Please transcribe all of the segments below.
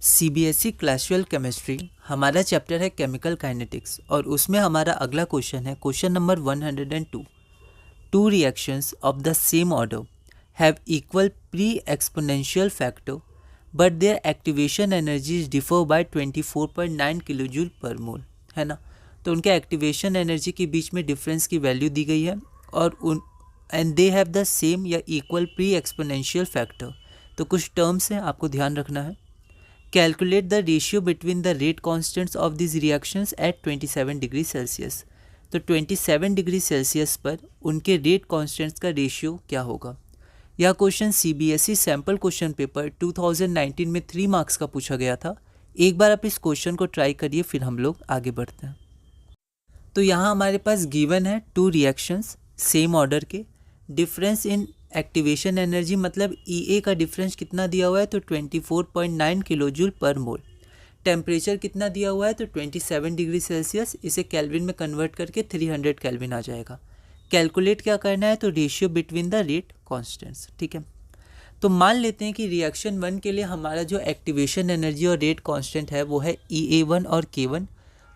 CBSE class 12 chemistry हमारा chapter है chemical kinetics और उसमें हमारा अगला क्वेश्चन है question number 102। Two reactions of the same order have equal pre exponential factor but their activation energies differ by 24.9 kilojoule per mole, है ना। तो उनके एक्टिवेशन एनर्जी के बीच में डिफरेंस की वैल्यू दी गई है और and they have the same या इक्वल प्री एक्सपोनेंशियल फैक्टर। तो कुछ टर्म्स हैं, आपको ध्यान रखना है। Calculate the ratio between the rate constants of these reactions at 27 degree Celsius. तो 27 डिग्री सेल्सियस पर उनके रेट कॉन्स्टेंट्स का रेशियो क्या होगा। यह question CBSE sample question paper 2019 में 3 मार्क्स का पूछा गया था। एक बार आप इस क्वेश्चन को ट्राई करिए, फिर हम लोग आगे बढ़ते हैं। तो यहाँ हमारे पास गिवन है टू रिएक्शंस सेम ऑर्डर के, डिफरेंस इन एक्टिवेशन एनर्जी मतलब ई का डिफरेंस कितना दिया हुआ है तो 24.9 किलोजूल पर मोल। टेम्परेचर कितना दिया हुआ है तो 27 डिग्री सेल्सियस, इसे केल्विन में कन्वर्ट करके 300 केल्विन आ जाएगा। कैलकुलेट क्या करना है तो ratio between the rate constants, ठीक है। तो मान लेते हैं कि रिएक्शन 1 के लिए हमारा जो एक्टिवेशन एनर्जी और रेट कॉन्स्टेंट है वो है EA1 और K1।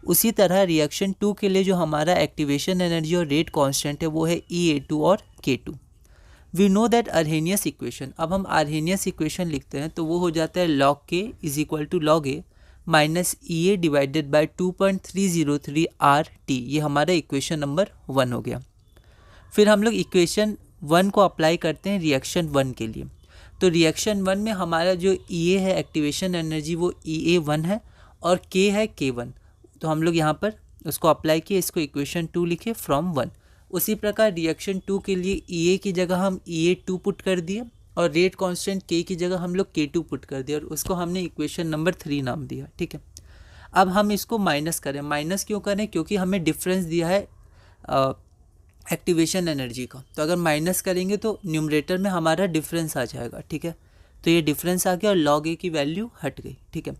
उसी तरह रिएक्शन 2 के लिए जो हमारा एक्टिवेशन एनर्जी और रेट कॉन्स्टेंट है वो है EA2 और K2। We know that Arrhenius equation, अब हम अर्हेनियस इक्वेशन लिखते हैं तो वो हो जाता है log K is equal to log A minus EA divided by 2.303 RT। ये हमारा इक्वेशन नंबर 1 हो गया। फिर हम लोग इक्वेशन 1 को अप्लाई करते हैं रिएक्शन 1 के लिए। तो रिएक्शन 1 में हमारा जो EA है एक्टिवेशन एनर्जी वो EA1 है और K है K1। तो हम लोग यहाँ पर उसको अप्लाई किए, इसको इक्वेशन 2 लिखे फ्रॉम 1। उसी प्रकार रिएक्शन 2 के लिए EA की जगह हम EA2 पुट कर दिए और रेट कांस्टेंट K की जगह हम लोग K2 पुट कर दिया और उसको हमने इक्वेशन नंबर 3 नाम दिया, ठीक है। अब हम इसको माइनस करें। माइनस क्यों करें, क्योंकि हमें डिफरेंस दिया है एक्टिवेशन एनर्जी का। तो अगर माइनस करेंगे तो न्यूमरेटर में हमारा डिफरेंस आ जाएगा, ठीक है। तो ये डिफरेंस आ गया और log A की वैल्यू हट गई, ठीक है।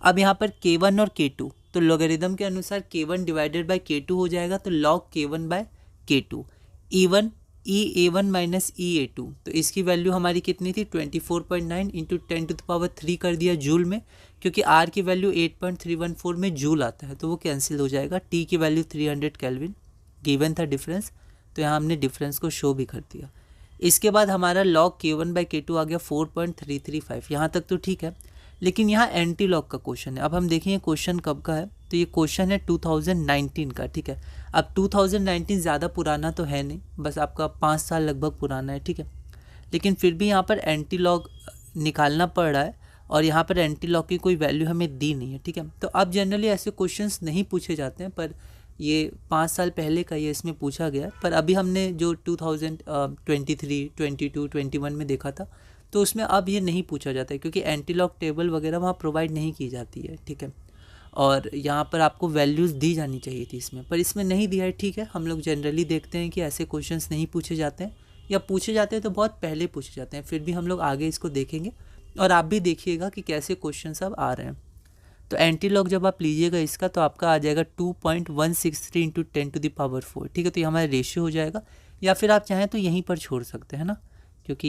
अब यहाँ पर K1 और K2, तो लॉगरिदम के अनुसार K1 डिवाइडेड बाई K2 हो जाएगा, तो log K1 bye K2 EA1 minus EA2। तो इसकी वैल्यू हमारी कितनी थी 24.9 इंटू 10⁻³ कर दिया जूल में, क्योंकि R की वैल्यू 8.314 में जूल आता है तो वो कैंसिल हो जाएगा। T की वैल्यू 300 केल्विन गिवन था डिफरेंस, तो यहाँ हमने डिफरेंस को शो भी कर दिया। इसके बाद हमारा log K1 बाई K2 आ गया 4.335। यहाँ तक तो ठीक है, लेकिन यहाँ एंटी लॉग का क्वेश्चन है। अब हम देखेंगे क्वेश्चन कब का है, तो ये क्वेश्चन है 2019 का, ठीक है। अब 2019 ज़्यादा पुराना तो है नहीं, बस आपका 5 साल लगभग पुराना है, ठीक है। लेकिन फिर भी यहाँ पर एंटी लॉग निकालना पड़ रहा है और यहाँ पर एंटी लॉग की कोई वैल्यू हमें दी नहीं है, ठीक है। तो अब जनरली ऐसे क्वेश्चंस नहीं पूछे जाते हैं, पर ये 5 साल पहले का ये इसमें पूछा गया। पर अभी हमने जो 2023, 22, 21 में देखा था तो उसमें अब ये नहीं पूछा जाता है, क्योंकि एंटी लॉग टेबल वगैरह वहाँ प्रोवाइड नहीं की जाती है, ठीक है। और यहाँ पर आपको वैल्यूज़ दी जानी चाहिए थी इसमें, पर इसमें नहीं दिया है, ठीक है। हम लोग जनरली देखते हैं कि ऐसे क्वेश्चंस नहीं पूछे जाते हैं, या पूछे जाते हैं तो बहुत पहले पूछे जाते हैं। फिर भी हम लोग आगे इसको देखेंगे और आप भी देखिएगा कि कैसे क्वेश्चन अब आ रहे हैं। तो एंटी लॉग जब आप लीजिएगा इसका तो आपका आ जाएगा 2.163 इंटू 10⁴, ठीक है। तो ये हमारा रेशियो हो जाएगा, या फिर आप चाहें तो यहीं पर छोड़ सकते हैं ना, क्योंकि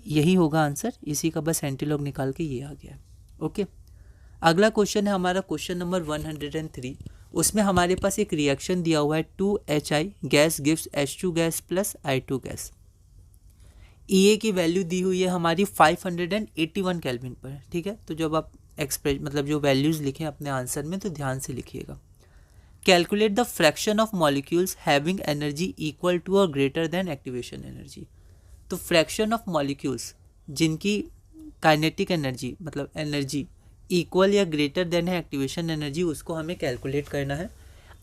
यही होगा आंसर। इसी का बस एंटी लॉग निकाल के ये आ गया, ओके। अगला क्वेश्चन है हमारा क्वेश्चन नंबर 103। उसमें हमारे पास एक रिएक्शन दिया हुआ है 2HI gas gives H2 gas plus I2 gas. EA की वैल्यू दी हुई है हमारी 581 केल्विन पर, ठीक है। तो जब आप एक्सप्रेस मतलब जो वैल्यूज़ लिखें अपने आंसर में तो ध्यान से लिखिएगा। Calculate the fraction of molecules having energy equal to और ग्रेटर देन एक्टिवेशन एनर्जी। तो फ्रैक्शन ऑफ मॉलिक्यूल्स जिनकी काइनेटिक एनर्जी मतलब एनर्जी इक्वल या ग्रेटर देन है एक्टिवेशन एनर्जी, उसको हमें कैलकुलेट करना है।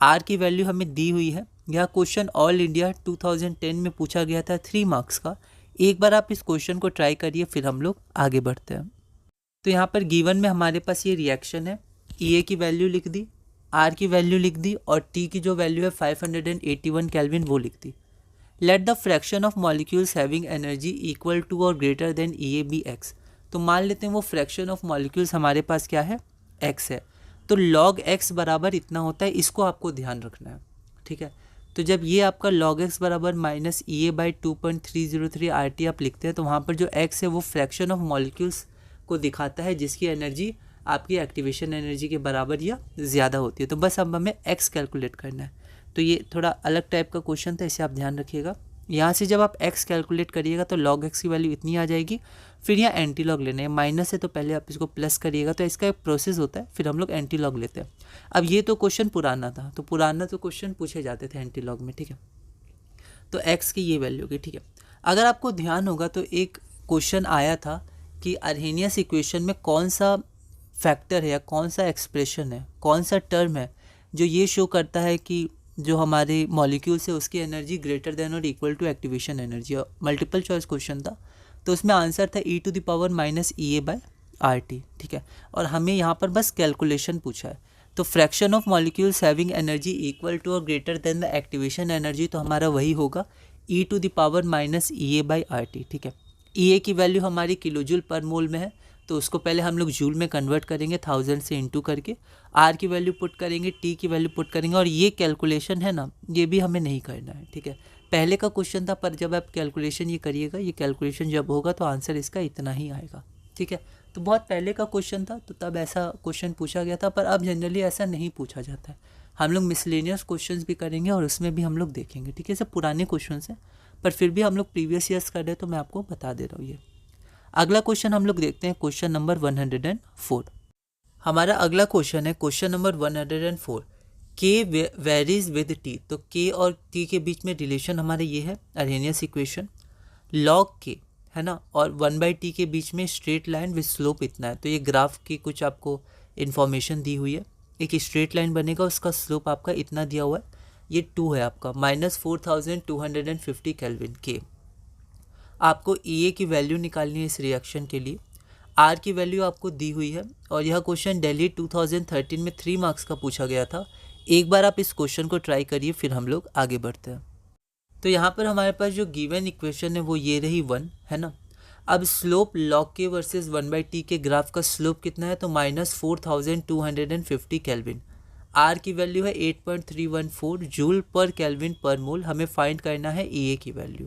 R की वैल्यू हमें दी हुई है। यह क्वेश्चन ऑल इंडिया 2010 में पूछा गया था 3 मार्क्स का। एक बार आप इस क्वेश्चन को ट्राई करिए, फिर हम लोग आगे बढ़ते हैं। तो यहाँ पर गिवन में हमारे पास ये रिएक्शन है, EA की वैल्यू लिख दी, R की वैल्यू लिख दी और T की जो वैल्यू है 581 केल्विन वो लिख दी। Let the fraction of molecules having energy equal to और greater than EA be X। तो मान लेते हैं वो फ्रैक्शन ऑफ मॉलिक्यूल्स हमारे पास क्या है, X है। तो log X बराबर इतना होता है, इसको आपको ध्यान रखना है, ठीक है। तो जब ये आपका log X बराबर माइनस EA बाई 2.303 RT आप लिखते हैं तो वहाँ पर जो X है वो फ्रैक्शन ऑफ मॉलिक्यूल्स को दिखाता है जिसकी एनर्जी आपकी एक्टिवेशन एनर्जी के बराबर या ज़्यादा होती है। तो बस अब हमें एक्स कैलकुलेट करना है। तो ये थोड़ा अलग टाइप का क्वेश्चन था, इसे आप ध्यान रखिएगा। यहाँ से जब आप एक्स कैलकुलेट करिएगा तो लॉग एक्स की वैल्यू इतनी आ जाएगी। फिर यहाँ एंटी लॉग लेना है, माइनस है तो पहले आप इसको प्लस करिएगा, तो इसका एक प्रोसेस होता है, फिर हम लोग एंटी लॉग लेते हैं। अब ये तो क्वेश्चन पुराना था, तो पुराना तो क्वेश्चन पूछे जाते थे एंटी लॉग में, ठीक है। तो एक्स की ये वैल्यू होगी, ठीक है। अगर आपको ध्यान होगा तो एक क्वेश्चन आया था कि अर्हेनियस इक्वेशन में कौन सा फैक्टर है या कौन सा एक्सप्रेशन है, कौन सा टर्म है जो ये शो करता है कि जो हमारे मॉलिक्यूल्स है उसकी एनर्जी ग्रेटर देन और equal to activation energy. Multiple choice question था, तो उसमें आंसर था e⁻−EA/RT, ठीक है। और हमें यहाँ पर बस कैलकुलेशन पूछा है, तो fraction of molecules having energy equal to और greater than the activation energy, तो हमारा वही होगा e⁻−EA/RT, ठीक है। EA की वैल्यू हमारी किलोजूल पर मोल में है, तो उसको पहले हम लोग जूल में कन्वर्ट करेंगे 1000 से इंटू करके, आर की वैल्यू पुट करेंगे, टी की वैल्यू पुट करेंगे, और ये कैलकुलेशन है ना, ये भी हमें नहीं करना है, ठीक है। पहले का क्वेश्चन था, पर जब आप कैलकुलेशन ये करिएगा, ये कैलकुलेशन जब होगा तो आंसर इसका इतना ही आएगा, ठीक है। तो बहुत पहले का क्वेश्चन था, तो तब ऐसा क्वेश्चन पूछा गया था, पर अब जनरली ऐसा नहीं पूछा जाता है। हम लोग मिसलेनियस क्वेश्चन भी करेंगे और उसमें भी हम लोग देखेंगे, ठीक है। सब पुराने क्वेश्चन हैं, पर फिर भी हम लोग प्रीवियस ईयर्स कर रहे हैं, तो मैं आपको बता दे रहा हूँ ये। अगला क्वेश्चन हम लोग देखते हैं, क्वेश्चन नंबर 104। हमारा अगला क्वेश्चन है क्वेश्चन नंबर 104। के वेरीज विद टी, तो के और टी के बीच में रिलेशन हमारे ये है अर्हेनियस इक्वेशन, लॉग के है ना, और 1/t के बीच में स्ट्रेट लाइन विद स्लोप इतना है। तो ये ग्राफ की कुछ आपको इन्फॉर्मेशन दी हुई है, एक स्ट्रेट लाइन बनेगा, उसका स्लोप आपका इतना दिया हुआ है, ये 2 है आपका, -4250 केल्विन के। आपको EA की वैल्यू निकालनी है इस रिएक्शन के लिए, R की वैल्यू आपको दी हुई है, और यह क्वेश्चन दिल्ली 2013 में 3 मार्क्स का पूछा गया था। एक बार आप इस क्वेश्चन को ट्राई करिए, फिर हम लोग आगे बढ़ते हैं। तो यहाँ पर हमारे पास जो गिवन इक्वेशन है वो ये रही 1, है ना। अब स्लोप लॉग के वर्सेस 1/t के ग्राफ का स्लोप कितना है, तो -4250 केल्विन। R की वैल्यू है 8.314 जूल पर केल्विन पर मोल। हमें फाइंड करना है EA की वैल्यू।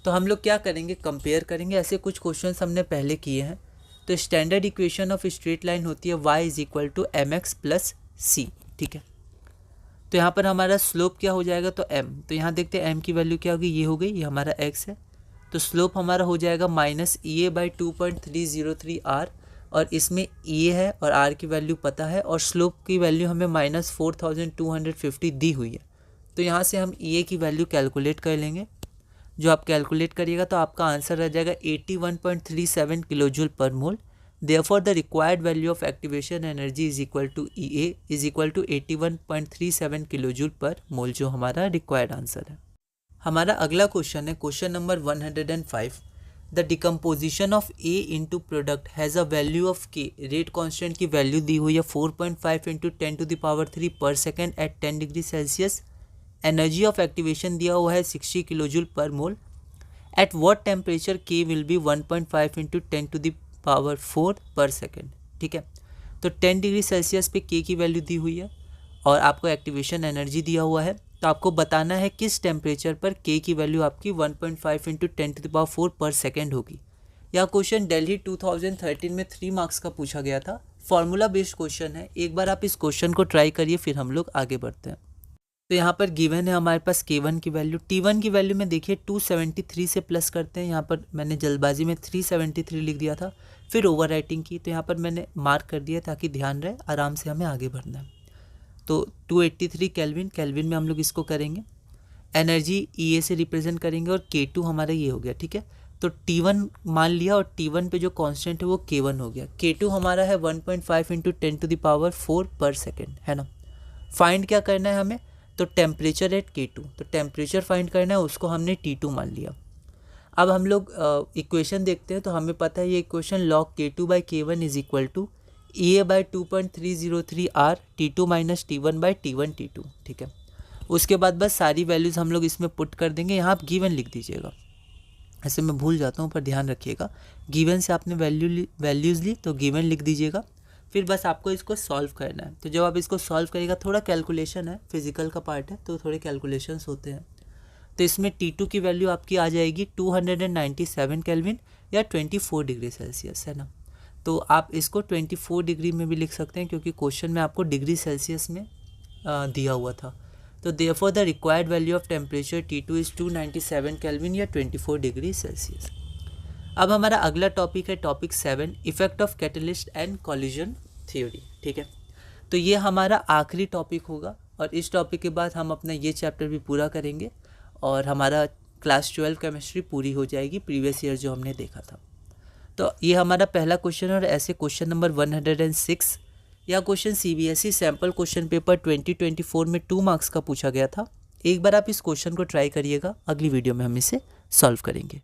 तो हम लोग क्या करेंगे, कंपेयर करेंगे। ऐसे कुछ क्वेश्चंस हमने पहले किए हैं। तो standard equation of straight line होती है y = mx + c, ठीक है। तो यहाँ पर हमारा स्लोप क्या हो जाएगा, तो m। तो यहाँ देखते हैं m की वैल्यू क्या होगी, ये हो गई, ये हमारा x है। तो स्लोप हमारा हो जाएगा -EA/2.303 r, और इसमें EA है और r की वैल्यू पता है, और स्लोप की वैल्यू हमें -4250 दी हुई है। तो यहाँ से हम EA की वैल्यू कैलकुलेट कर लेंगे। जो आप कैलकुलेट करिएगा तो आपका आंसर रह जाएगा 81.37 kilojoule per mole. Therefore the required value of activation energy is equal to EA is equal to 81.37 kilojoule per mole, जो हमारा रिक्वायर्ड आंसर है। हमारा अगला क्वेश्चन है question number 105। The decomposition of A into product has a value of K। Rate constant की value दी हुई है 4.5 × 10⁻³ per second at 10 degree Celsius. Energy of activation दिया हुआ है 60 kilojoule per mole. At what temperature K will be 1.5 × 10⁻⁴ per second, ठीक है। तो 10 डिग्री सेल्सियस पे K की वैल्यू दी हुई है और आपको एक्टिवेशन एनर्जी दिया हुआ है। तो आपको बताना है किस टेम्परेचर पर K की वैल्यू आपकी 1.5 × 10⁻⁴ पर सेकेंड होगी। यह क्वेश्चन दिल्ली 2013 में 3 मार्क्स का पूछा गया था। फॉर्मूला बेस्ड क्वेश्चन है। एक बार आप इस क्वेश्चन को ट्राई करिए, फिर हम लोग आगे बढ़ते हैं। तो यहाँ पर गिवन है हमारे पास K1 की वैल्यू। T1 की वैल्यू में देखिए 273 से प्लस करते हैं। यहाँ पर मैंने जल्दबाजी में 373 लिख दिया था, फिर ओवर राइटिंग की, तो यहाँ पर मैंने मार्क कर दिया ताकि ध्यान रहे, आराम से हमें आगे बढ़ना है। तो 283 केल्विन में हम लोग इसको करेंगे। एनर्जी EA से रिप्रेजेंट करेंगे और K2 हमारा ये हो गया, ठीक है। तो T1 मान लिया और T1 पे जो कांस्टेंट है वो K1 हो गया। K2 हमारा है 1.5 × 10⁻⁴ पर सेकेंड, है ना। फाइंड क्या करना है हमें, तो टेम्परेचर एट K2। तो टेम्परेचर फाइंड करना है, उसको हमने T2 मान लिया। अब हम लोग इक्वेशन देखते हैं। तो हमें पता है ये equation log K2/K1 is equal to EA/2.303 r T2 - T1/T1 T2, ठीक है। उसके बाद बस सारी वैल्यूज़ हम लोग इसमें पुट कर देंगे। यहाँ आप गिवन लिख दीजिएगा, ऐसे मैं भूल जाता हूँ, पर ध्यान रखिएगा। गिवन से आपने वैल्यूज़ ली तो गिवन लिख दीजिएगा। फिर बस आपको इसको सॉल्व करना है। तो जब आप इसको सॉल्व करिएगा, थोड़ा कैलकुलेशन है, फिजिकल का पार्ट है, तो थोड़े कैलकुलेशंस होते हैं। तो इसमें T2 की वैल्यू आपकी आ जाएगी 297 केल्विन या 24 डिग्री सेल्सियस, है ना। तो आप इसको 24 डिग्री में भी लिख सकते हैं, क्योंकि क्वेश्चन में आपको डिग्री सेल्सियस में दिया हुआ था। तो therefore the required value of temperature T2 is 297 kelvin या 24 डिग्री सेल्सियस। अब हमारा अगला टॉपिक है topic 7, effect of catalyst and collision theory. ठीक है, तो ये हमारा आखिरी टॉपिक होगा और इस टॉपिक के बाद हम अपना ये चैप्टर भी पूरा करेंगे और हमारा क्लास 12 केमिस्ट्री पूरी हो जाएगी, प्रीवियस ईयर जो हमने देखा था। तो ये हमारा पहला क्वेश्चन है और ऐसे क्वेश्चन नंबर 106 या question CBSE sample question paper 2024 में 2 मार्क्स का पूछा गया था। एक बार आप इस क्वेश्चन को ट्राई करिएगा, अगली वीडियो में हम इसे सॉल्व करेंगे।